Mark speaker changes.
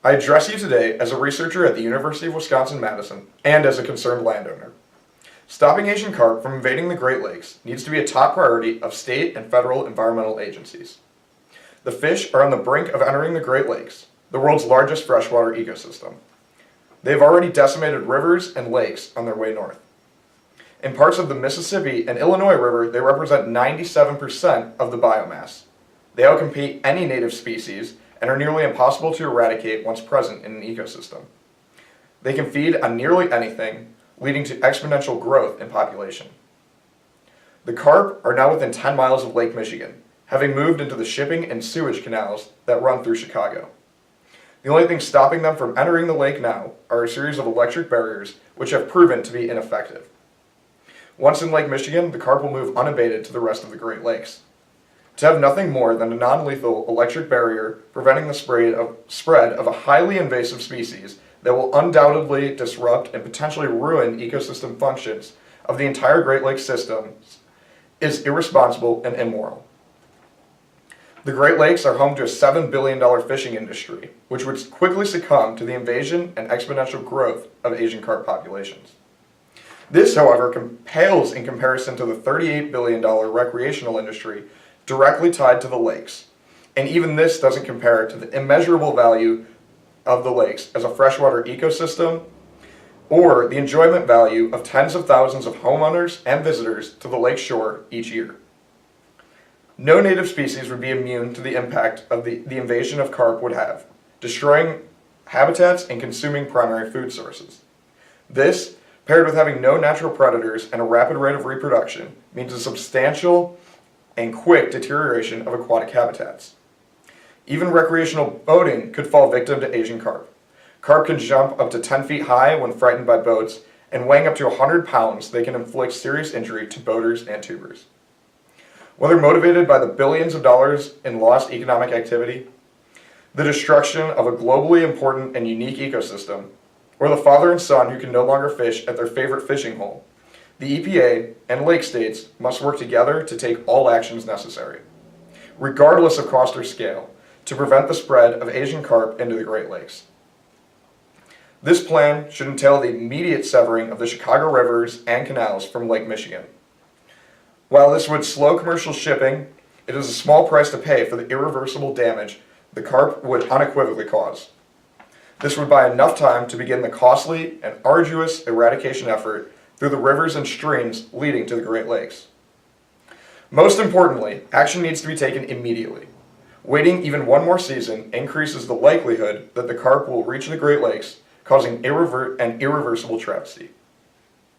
Speaker 1: I address you today as a researcher at the University of Wisconsin-Madison and as a concerned landowner. Stopping Asian carp from invading the Great Lakes needs to be a top priority of state and federal environmental agencies. The fish are on the brink of entering the Great Lakes, the world's largest freshwater ecosystem. They have already decimated rivers and lakes on their way north. In parts of the Mississippi and Illinois River, they represent 97% of the biomass. They outcompete any native species and are nearly impossible to eradicate once present in an ecosystem. They can feed on nearly anything, leading to exponential growth in population. The carp are now within 10 miles of Lake Michigan, having moved into the shipping and sewage canals that run through Chicago. The only thing stopping them from entering the lake now are a series of electric barriers which have proven to be ineffective. Once in Lake Michigan, the carp will move unabated to the rest of the Great Lakes. To have nothing more than a non-lethal electric barrier preventing the spread of a highly invasive species that will undoubtedly disrupt and potentially ruin ecosystem functions of the entire Great Lakes system is irresponsible and immoral. The Great Lakes are home to a $7 billion fishing industry, which would quickly succumb to the invasion and exponential growth of Asian carp populations. This, however, pales in comparison to the $38 billion recreational industry directly tied to the lakes, and even this doesn't compare to the immeasurable value of the lakes as a freshwater ecosystem or the enjoyment value of tens of thousands of homeowners and visitors to the lake shore each year. No native species would be immune to the impact of the invasion of carp would have, destroying habitats and consuming primary food sources. This, paired with having no natural predators and a rapid rate of reproduction, means a substantial and quick deterioration of aquatic habitats. Even recreational boating could fall victim to Asian carp. Carp can jump up to 10 feet high when frightened by boats, and weighing up to 100 pounds, they can inflict serious injury to boaters and tubers. Whether motivated by the billions of dollars in lost economic activity, the destruction of a globally important and unique ecosystem, or the father and son who can no longer fish at their favorite fishing hole, the EPA and lake states must work together to take all actions necessary, regardless of cost or scale, to prevent the spread of Asian carp into the Great Lakes. This plan should entail the immediate severing of the Chicago rivers and canals from Lake Michigan. While this would slow commercial shipping, it is a small price to pay for the irreversible damage the carp would unequivocally cause. This would buy enough time to begin the costly and arduous eradication effort through the rivers and streams leading to the Great Lakes. Most importantly, action needs to be taken immediately. Waiting even one more season increases the likelihood that the carp will reach the Great Lakes, causing an irreversible travesty.